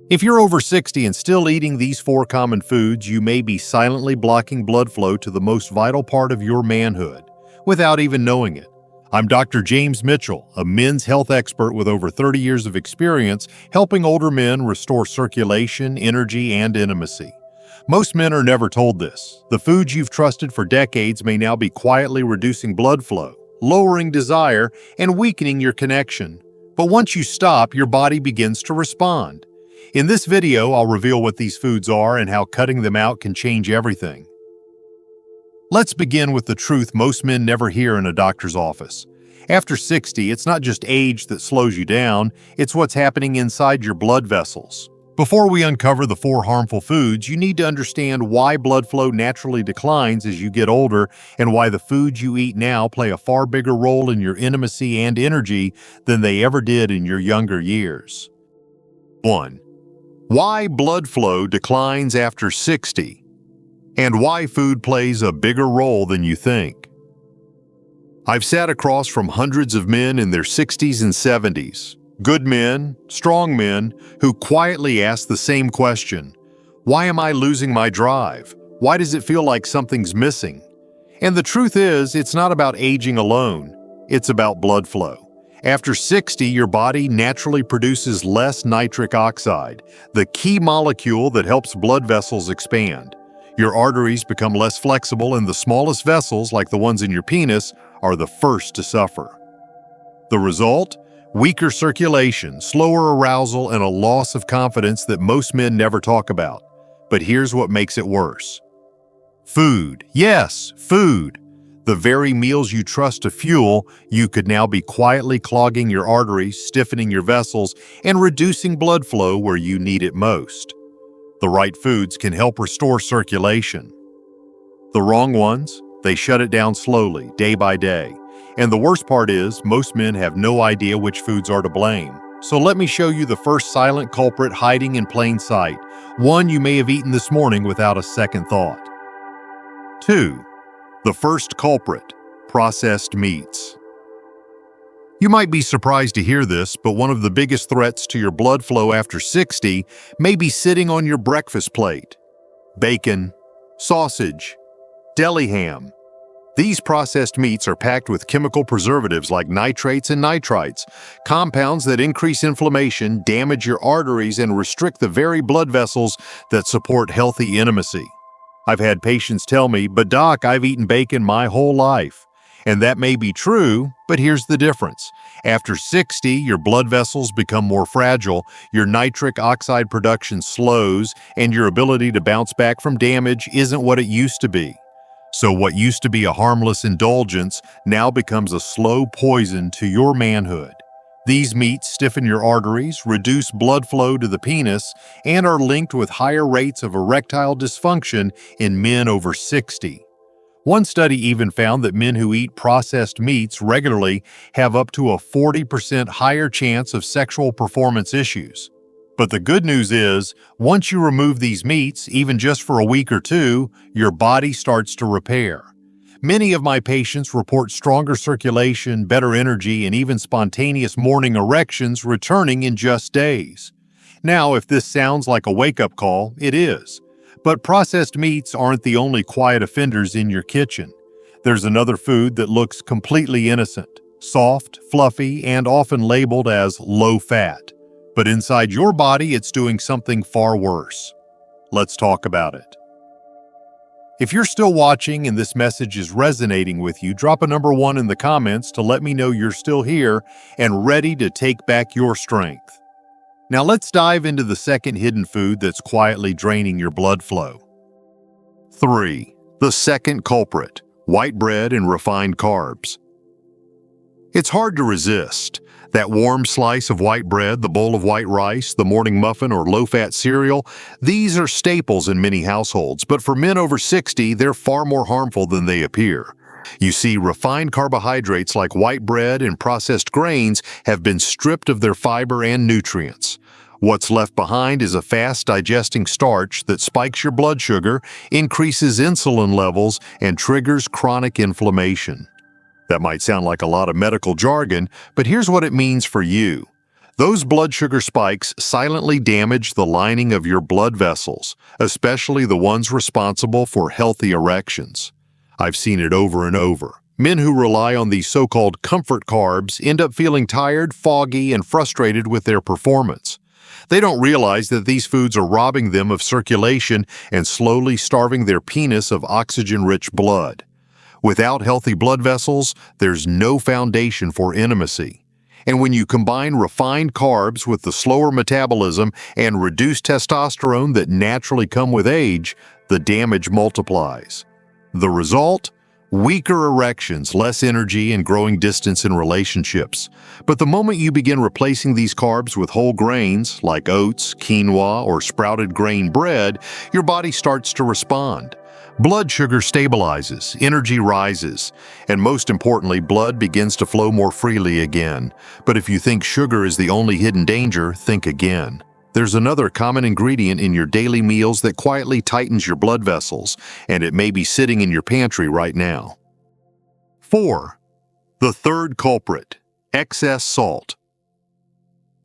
If you're over 60 and still eating these 4 common foods, you may be silently blocking blood flow to the most vital part of your manhood, without even knowing it. I'm Dr. James Mitchell, a men's health expert with over 30 years of experience helping older men restore circulation, energy, and intimacy. Most men are never told this. The foods you've trusted for decades may now be quietly reducing blood flow, lowering desire, and weakening your connection. But once you stop, your body begins to respond. In this video, I'll reveal what these foods are and how cutting them out can change everything. Let's begin with the truth most men never hear in a doctor's office. After 60, it's not just age that slows you down, it's what's happening inside your blood vessels. Before we uncover the 4 harmful foods, you need to understand why blood flow naturally declines as you get older and why the foods you eat now play a far bigger role in your intimacy and energy than they ever did in your younger years. 1. Why blood flow declines after 60, and why food plays a bigger role than you think. I've sat across from hundreds of men in their 60s and 70s, good men, strong men, who quietly ask the same question: why am I losing my drive? Why does it feel like something's missing? And the truth is, it's not about aging alone, it's about blood flow. After 60, your body naturally produces less nitric oxide, the key molecule that helps blood vessels expand. Your arteries become less flexible, and the smallest vessels, like the ones in your penis, are the first to suffer. The result? Weaker circulation, slower arousal, and a loss of confidence that most men never talk about. But here's what makes it worse. Food. Yes, food. The very meals you trust to fuel, you could now be quietly clogging your arteries, stiffening your vessels, and reducing blood flow where you need it most. The right foods can help restore circulation. The wrong ones, they shut it down slowly, day by day. And the worst part is, most men have no idea which foods are to blame. So let me show you the first silent culprit hiding in plain sight, one you may have eaten this morning without a second thought. 2. The first culprit, processed meats. You might be surprised to hear this, but one of the biggest threats to your blood flow after 60 may be sitting on your breakfast plate. Bacon, sausage, deli ham. These processed meats are packed with chemical preservatives like nitrates and nitrites, compounds that increase inflammation, damage your arteries, and restrict the very blood vessels that support healthy intimacy. I've had patients tell me, "But doc, I've eaten bacon my whole life." And that may be true, but here's the difference. After 60, your blood vessels become more fragile, your nitric oxide production slows, and your ability to bounce back from damage isn't what it used to be. So what used to be a harmless indulgence now becomes a slow poison to your manhood. These meats stiffen your arteries, reduce blood flow to the penis, and are linked with higher rates of erectile dysfunction in men over 60. One study even found that men who eat processed meats regularly have up to a 40% higher chance of sexual performance issues. But the good news is, once you remove these meats, even just for a week or 2, your body starts to repair. Many of my patients report stronger circulation, better energy, and even spontaneous morning erections returning in just days. Now, if this sounds like a wake-up call, it is. But processed meats aren't the only quiet offenders in your kitchen. There's another food that looks completely innocent, soft, fluffy, and often labeled as low-fat. But inside your body, it's doing something far worse. Let's talk about it. If you're still watching and this message is resonating with you, drop a number 1 in the comments to let me know you're still here and ready to take back your strength. Now let's dive into the second hidden food that's quietly draining your blood flow. 3. The second culprit, white bread and refined carbs. It's hard to resist. That warm slice of white bread, the bowl of white rice, the morning muffin, or low-fat cereal, these are staples in many households, but for men over 60, they're far more harmful than they appear. You see, refined carbohydrates like white bread and processed grains have been stripped of their fiber and nutrients. What's left behind is a fast-digesting starch that spikes your blood sugar, increases insulin levels, and triggers chronic inflammation. That might sound like a lot of medical jargon, but here's what it means for you. Those blood sugar spikes silently damage the lining of your blood vessels, especially the ones responsible for healthy erections. I've seen it over and over. Men who rely on these so-called comfort carbs end up feeling tired, foggy, and frustrated with their performance. They don't realize that these foods are robbing them of circulation and slowly starving their penis of oxygen-rich blood. Without healthy blood vessels, there's no foundation for intimacy. And when you combine refined carbs with the slower metabolism and reduced testosterone that naturally come with age, the damage multiplies. The result? Weaker erections, less energy, and growing distance in relationships. But the moment you begin replacing these carbs with whole grains, like oats, quinoa, or sprouted grain bread, your body starts to respond. Blood sugar stabilizes, energy rises, and most importantly, blood begins to flow more freely again. But if you think sugar is the only hidden danger, think again. There's another common ingredient in your daily meals that quietly tightens your blood vessels, and it may be sitting in your pantry right now. 4. The third culprit: excess salt.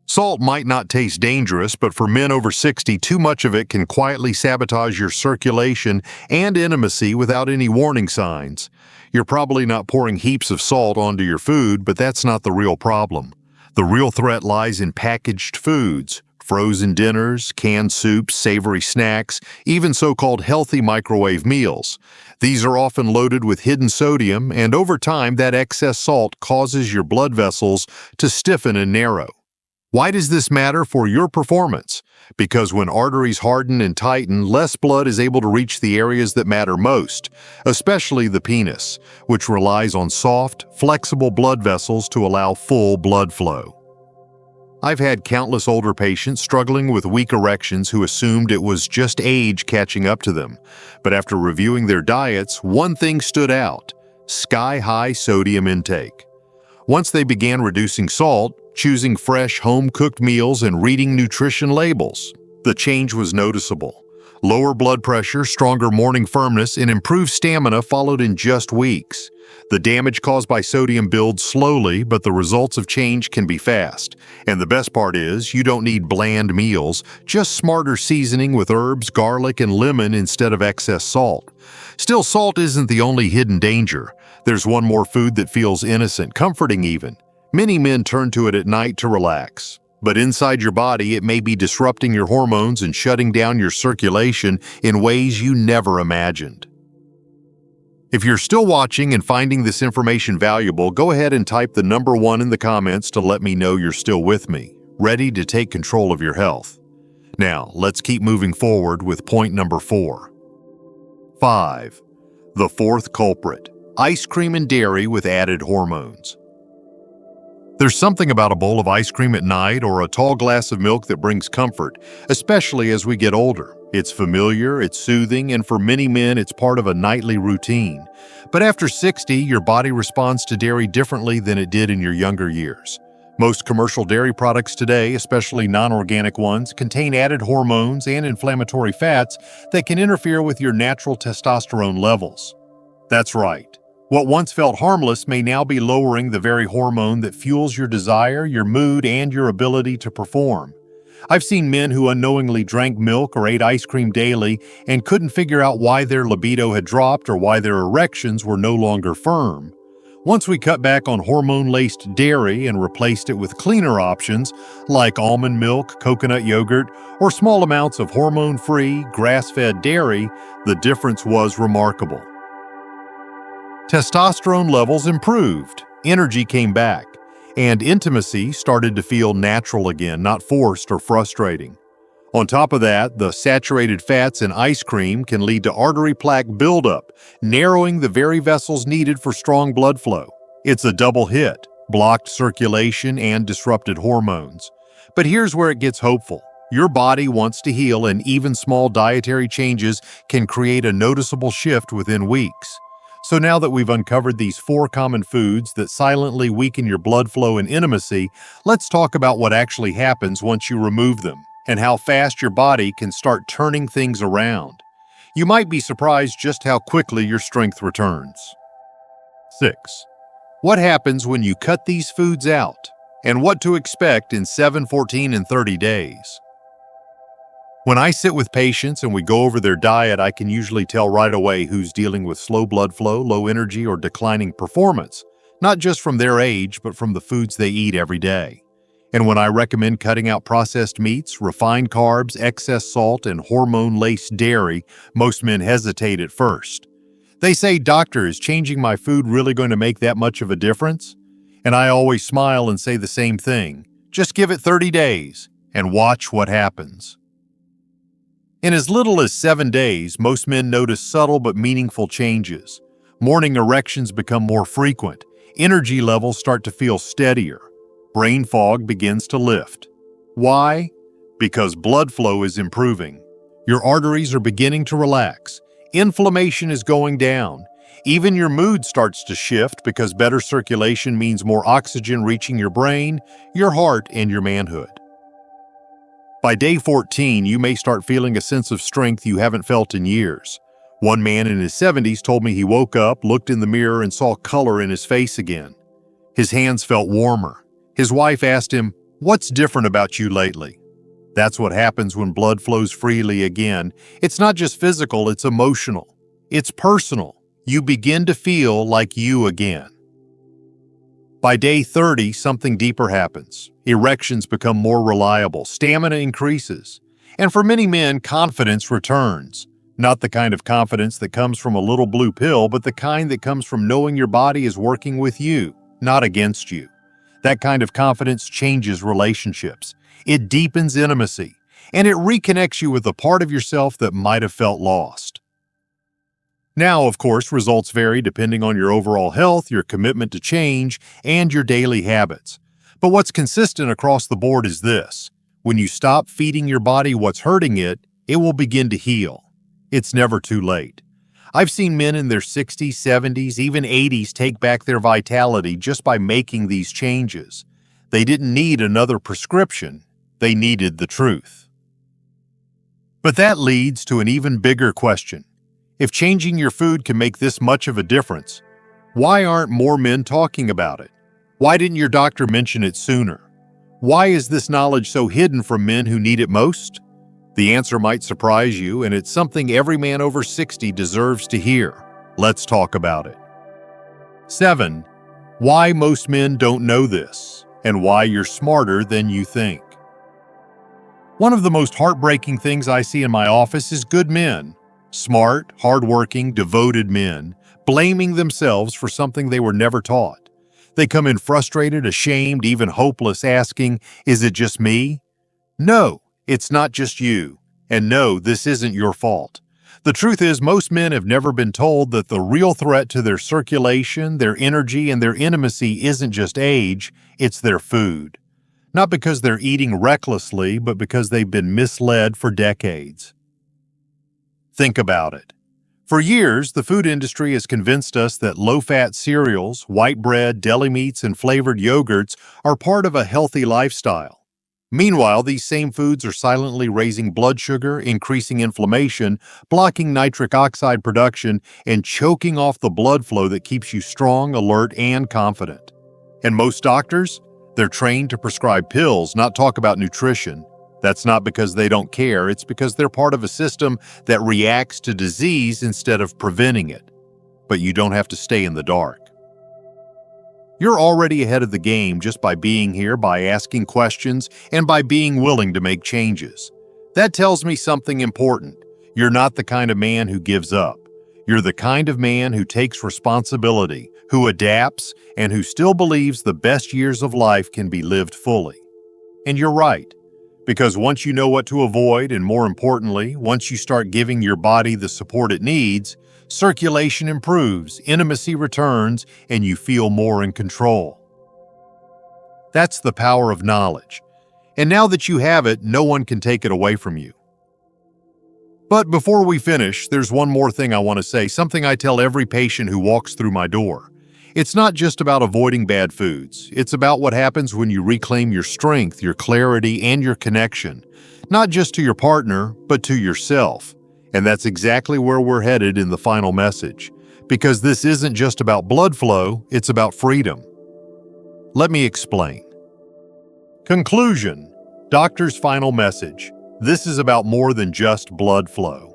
Salt might not taste dangerous, but for men over 60, too much of it can quietly sabotage your circulation and intimacy without any warning signs. You're probably not pouring heaps of salt onto your food, but that's not the real problem. The real threat lies in packaged foods. Frozen dinners, canned soups, savory snacks, even so-called healthy microwave meals. These are often loaded with hidden sodium, and over time that excess salt causes your blood vessels to stiffen and narrow. Why does this matter for your performance? Because when arteries harden and tighten, less blood is able to reach the areas that matter most, especially the penis, which relies on soft, flexible blood vessels to allow full blood flow. I've had countless older patients struggling with weak erections who assumed it was just age catching up to them. But after reviewing their diets, one thing stood out: sky-high sodium intake. Once they began reducing salt, choosing fresh home-cooked meals, and reading nutrition labels, the change was noticeable. Lower blood pressure, stronger morning firmness, and improved stamina followed in just weeks. The damage caused by sodium builds slowly, but the results of change can be fast. And the best part is, you don't need bland meals, just smarter seasoning with herbs, garlic, and lemon instead of excess salt. Still, salt isn't the only hidden danger. There's one more food that feels innocent, comforting even. Many men turn to it at night to relax. But inside your body, it may be disrupting your hormones and shutting down your circulation in ways you never imagined. If you're still watching and finding this information valuable, go ahead and type the number 1 in the comments to let me know you're still with me, ready to take control of your health. Now, let's keep moving forward with point number 4. 5. The fourth culprit: ice cream and dairy with added hormones. There's something about a bowl of ice cream at night or a tall glass of milk that brings comfort, especially as we get older. It's familiar, it's soothing, and for many men, it's part of a nightly routine. But after 60, your body responds to dairy differently than it did in your younger years. Most commercial dairy products today, especially non-organic ones, contain added hormones and inflammatory fats that can interfere with your natural testosterone levels. That's right. What once felt harmless may now be lowering the very hormone that fuels your desire, your mood, and your ability to perform. I've seen men who unknowingly drank milk or ate ice cream daily and couldn't figure out why their libido had dropped or why their erections were no longer firm. Once we cut back on hormone-laced dairy and replaced it with cleaner options like almond milk, coconut yogurt, or small amounts of hormone-free, grass-fed dairy, the difference was remarkable. Testosterone levels improved, energy came back, and intimacy started to feel natural again, not forced or frustrating. On top of that, the saturated fats in ice cream can lead to artery plaque buildup, narrowing the very vessels needed for strong blood flow. It's a double hit: blocked circulation and disrupted hormones. But here's where it gets hopeful. Your body wants to heal, and even small dietary changes can create a noticeable shift within weeks. So now that we've uncovered these 4 common foods that silently weaken your blood flow and intimacy, let's talk about what actually happens once you remove them, and how fast your body can start turning things around. You might be surprised just how quickly your strength returns. 6. What happens when you cut these foods out? and what to expect in 7, 14, and 30 days. When I sit with patients and we go over their diet, I can usually tell right away who's dealing with slow blood flow, low energy, or declining performance, not just from their age, but from the foods they eat every day. And when I recommend cutting out processed meats, refined carbs, excess salt, and hormone-laced dairy, most men hesitate at first. They say, "Doctor, is changing my food really going to make that much of a difference?" And I always smile and say the same thing. Just give it 30 days and watch what happens. In as little as 7 days, most men notice subtle but meaningful changes. Morning erections become more frequent. Energy levels start to feel steadier. Brain fog begins to lift. Why? Because blood flow is improving. Your arteries are beginning to relax. Inflammation is going down. Even your mood starts to shift because better circulation means more oxygen reaching your brain, your heart, and your manhood. By day 14, you may start feeling a sense of strength you haven't felt in years. One man in his 70s told me he woke up, looked in the mirror, and saw color in his face again. His hands felt warmer. His wife asked him, "What's different about you lately?" That's what happens when blood flows freely again. It's not just physical, it's emotional. It's personal. You begin to feel like you again. By day 30, something deeper happens. Erections become more reliable, stamina increases, and for many men, confidence returns. Not the kind of confidence that comes from a little blue pill, but the kind that comes from knowing your body is working with you, not against you. That kind of confidence changes relationships. It deepens intimacy, and it reconnects you with a part of yourself that might have felt lost. Now, of course, results vary depending on your overall health, your commitment to change, and your daily habits. But what's consistent across the board is this: when you stop feeding your body what's hurting it, it will begin to heal. It's never too late. I've seen men in their 60s, 70s, even 80s take back their vitality just by making these changes. They didn't need another prescription. They needed the truth. But that leads to an even bigger question. If changing your food can make this much of a difference, why aren't more men talking about it? Why didn't your doctor mention it sooner? Why is this knowledge so hidden from men who need it most? The answer might surprise you, and it's something every man over 60 deserves to hear. Let's talk about it. 7. Why most men don't know this, and why you're smarter than you think. One of the most heartbreaking things I see in my office is good men, smart, hardworking, devoted men, blaming themselves for something they were never taught. They come in frustrated, ashamed, even hopeless, asking, "Is it just me?" No, it's not just you. And no, this isn't your fault. The truth is, most men have never been told that the real threat to their circulation, their energy, and their intimacy isn't just age, it's their food. Not because they're eating recklessly, but because they've been misled for decades. Think about it. For years, the food industry has convinced us that low-fat cereals, white bread, deli meats, and flavored yogurts are part of a healthy lifestyle. Meanwhile, these same foods are silently raising blood sugar, increasing inflammation, blocking nitric oxide production, and choking off the blood flow that keeps you strong, alert, and confident. And most doctors? They're trained to prescribe pills, not talk about nutrition. That's not because they don't care, it's because they're part of a system that reacts to disease instead of preventing it. But you don't have to stay in the dark. You're already ahead of the game just by being here, by asking questions, and by being willing to make changes. That tells me something important. You're not the kind of man who gives up. You're the kind of man who takes responsibility, who adapts, and who still believes the best years of life can be lived fully. And you're right. Because once you know what to avoid, and more importantly, once you start giving your body the support it needs, circulation improves, intimacy returns, and you feel more in control. That's the power of knowledge. And now that you have it, no one can take it away from you. But before we finish, there's one more thing I want to say, something I tell every patient who walks through my door. It's not just about avoiding bad foods. It's about what happens when you reclaim your strength, your clarity, and your connection. Not just to your partner, but to yourself. And that's exactly where we're headed in the final message. Because this isn't just about blood flow, it's about freedom. Let me explain. Conclusion. Doctor's final message. This is about more than just blood flow.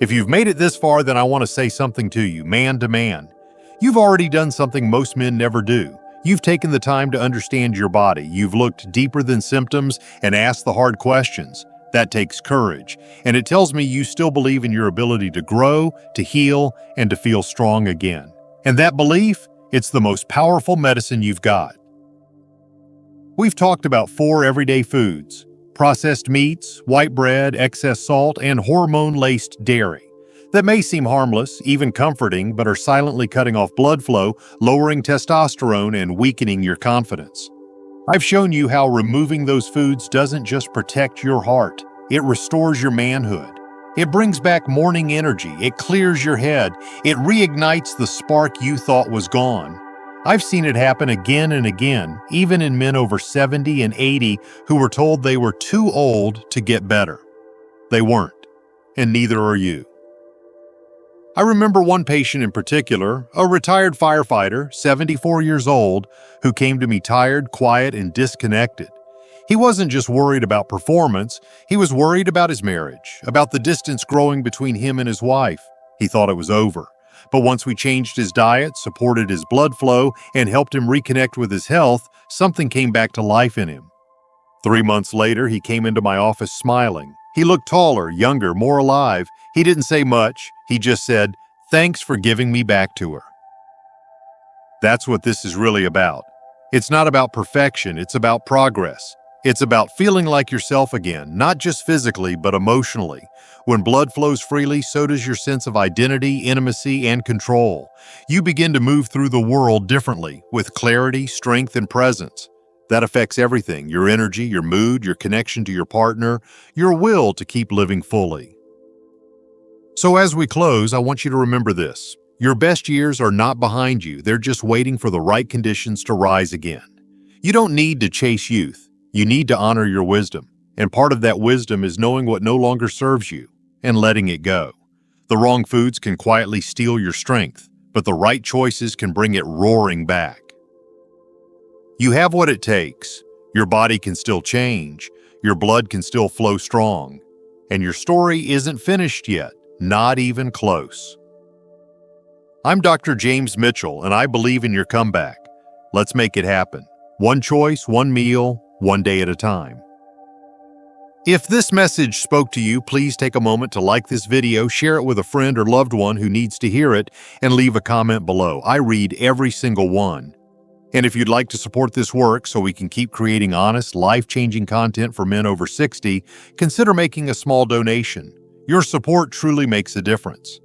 If you've made it this far, then I want to say something to you, man to man. You've already done something most men never do. You've taken the time to understand your body. You've looked deeper than symptoms and asked the hard questions. That takes courage, and it tells me you still believe in your ability to grow, to heal, and to feel strong again. And that belief, it's the most powerful medicine you've got. We've talked about 4 everyday foods: processed meats, white bread, excess salt, and hormone-laced dairy. That may seem harmless, even comforting, but are silently cutting off blood flow, lowering testosterone, and weakening your confidence. I've shown you how removing those foods doesn't just protect your heart, it restores your manhood. It brings back morning energy, it clears your head, it reignites the spark you thought was gone. I've seen it happen again and again, even in men over 70 and 80 who were told they were too old to get better. They weren't, and neither are you. I remember one patient in particular, a retired firefighter, 74 years old, who came to me tired, quiet, and disconnected. He wasn't just worried about performance, he was worried about his marriage, about the distance growing between him and his wife. He thought it was over. But once we changed his diet, supported his blood flow, and helped him reconnect with his health, something came back to life in him. 3 months later, he came into my office smiling. He looked taller, younger, more alive. He didn't say much. He just said, "Thanks for giving me back to her." That's what this is really about. It's not about perfection, it's about progress. It's about feeling like yourself again, not just physically, but emotionally. When blood flows freely, so does your sense of identity, intimacy, and control. You begin to move through the world differently, with clarity, strength, and presence. That affects everything: your energy, your mood, your connection to your partner, your will to keep living fully. So as we close, I want you to remember this. Your best years are not behind you, they're just waiting for the right conditions to rise again. You don't need to chase youth. You need to honor your wisdom, and part of that wisdom is knowing what no longer serves you and letting it go. The wrong foods can quietly steal your strength, but the right choices can bring it roaring back. You have what it takes. Your body can still change, your blood can still flow strong, and your story isn't finished yet, not even close. I'm Dr. James Mitchell, and I believe in your comeback. Let's make it happen. One choice, one meal, one day at a time. If this message spoke to you, please take a moment to like this video, share it with a friend or loved one who needs to hear it, and leave a comment below. I read every single one. And if you'd like to support this work so we can keep creating honest, life-changing content for men over 60, consider making a small donation. Your support truly makes a difference.